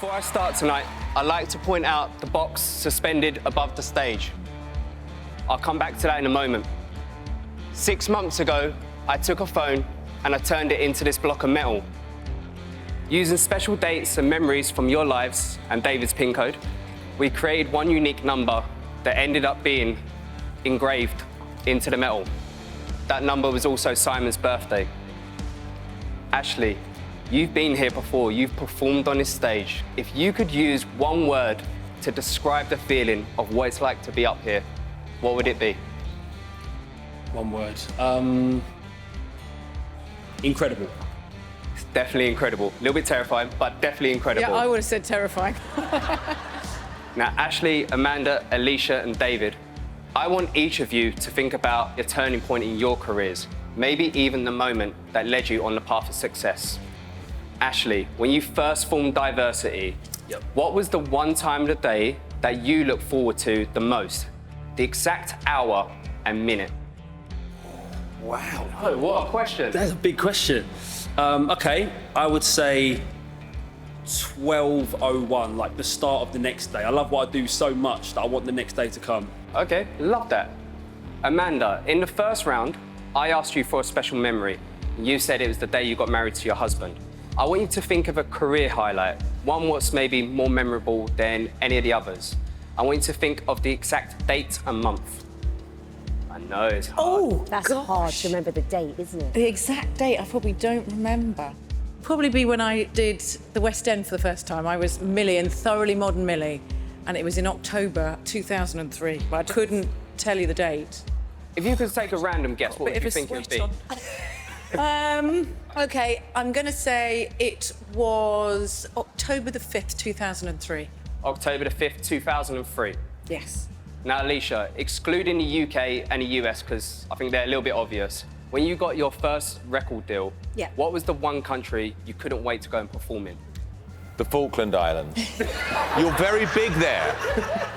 Before I start tonight, I'd like to point out the box suspended above the stage. I'll come back to that in a moment. 6 months ago, I took a phone and I turned it into this block of metal. Using special dates and memories from your lives and David's PIN code, we created one unique number that ended up being engraved into the metal. That number was also Simon's birthday. Ashley, you've been here before, you've performed on this stage. If you could use one word to describe the feeling of what it's like to be up here, what would it be? One word. Incredible. It's definitely incredible. A little bit terrifying, but definitely incredible. Yeah, I would have said terrifying. Now, Ashley, Amanda, Alicia, and David, I want each of you to think about a turning point in your careers, maybe even the moment that led you on the path of success. Ashley, when you first formed Diversity, what was the one time of the day that you look forward to the most? The exact hour and minute. Wow. Oh, what a question. That's a big question. Okay, I would say 12:01, like the start of the next day. I love what I do so much that I want the next day to come. Okay, love that. Amanda, in the first round, I asked you for a special memory. You said it was the day you got married to your husband. I want you to think of a career highlight, one what's maybe more memorable than any of the others. I want you to think of the exact date and month. I know it's hard. Oh, That's hard to remember the date, isn't it? the exact date I probably don't remember. Probably be when I did the West End for the first time. I was Millie in Thoroughly Modern Millie, and it was in October 2003, but I couldn't tell you the date. If you could take a random guess, what Bit would of you a think it would sweat be? on. Okay, I'm going to say it was October the 5th, 2003. October the 5th, 2003. Yes. Now, Alicia, excluding the UK and the US, because I think they're a little bit obvious, when you got your first record deal, Yeah. what was the one country you couldn't wait to go and perform in? The Falkland Islands. You're very big there.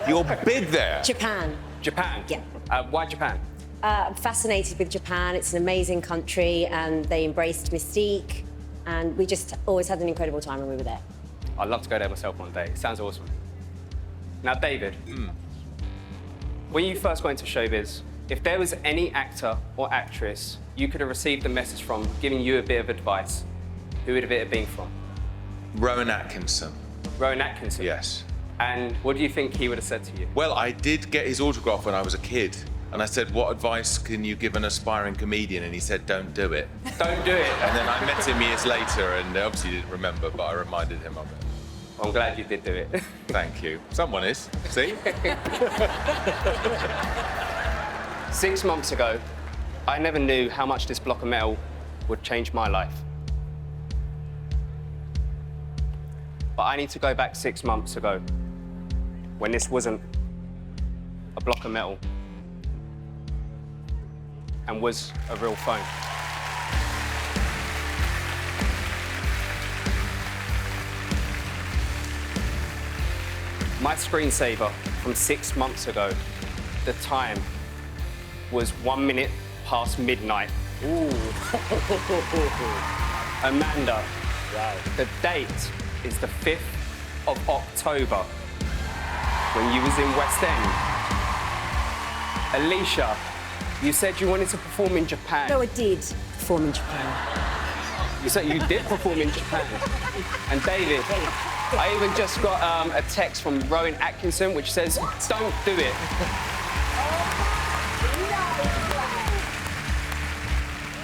You're big there. Japan. Japan? Yeah. Why Japan? I'm fascinated with Japan. It's an amazing country and they embraced Mystique and we just always had an incredible time when we were there. I'd love to go there myself one day. It sounds awesome. Now, David, when you first got into showbiz, if there was any actor or actress you could have received a message from giving you a bit of advice, who would it have been from? Rowan Atkinson. Rowan Atkinson? Yes. And what do you think he would have said to you? Well, I did get his autograph when I was a kid. And I said, what advice can you give an aspiring comedian? And he said, don't do it. Don't do it. And then I met him years later and obviously he didn't remember, but I reminded him of it. Well, I'm glad you did do it. Thank you. Someone is. See? 6 months ago, I never knew how much this block of metal would change my life. But I need to go back 6 months ago, when this wasn't a block of metal and was a real phone. My screensaver from 6 months ago, the time was 1 minute past midnight. Ooh. Amanda, wow. The date is the 5th of October, when you was in West End. Alicia, you said you wanted to perform in Japan. No, I did perform in Japan. You said you did perform in Japan. And David, I even just got a text from Rowan Atkinson which says, don't do it.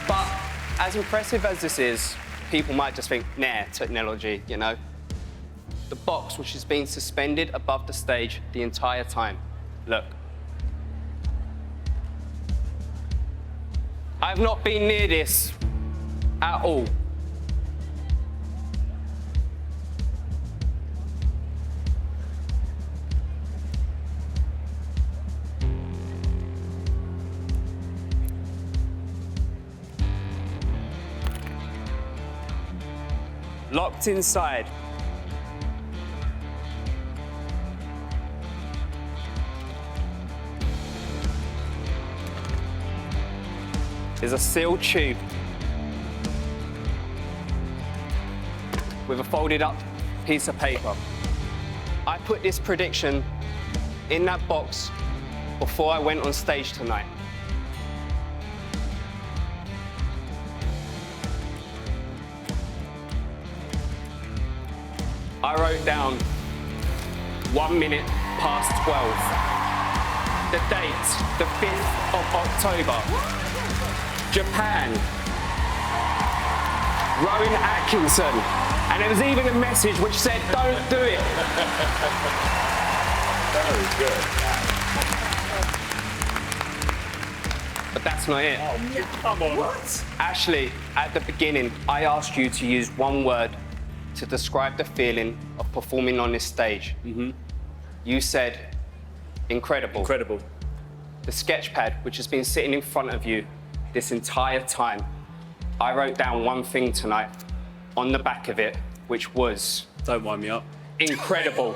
But as impressive as this is, people might just think, nah, technology, you know? The box which has been suspended above the stage the entire time. Look. I've not been near this at all. Locked inside. Is a sealed tube with a folded up piece of paper. I put this prediction in that box before I went on stage tonight. I wrote down 1 minute past 12. The date, the 5th of October. Japan. Rowan Atkinson. And there was even a message which said, don't do it. Very good. But that's not it. Come on. What? Ashley, at the beginning, I asked you to use one word to describe the feeling of performing on this stage. You said, incredible. Incredible. The sketch pad, which has been sitting in front of you this entire time, I wrote down one thing tonight on the back of it, which was Don't wind me up. incredible.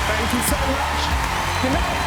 Thank you so much. Good night.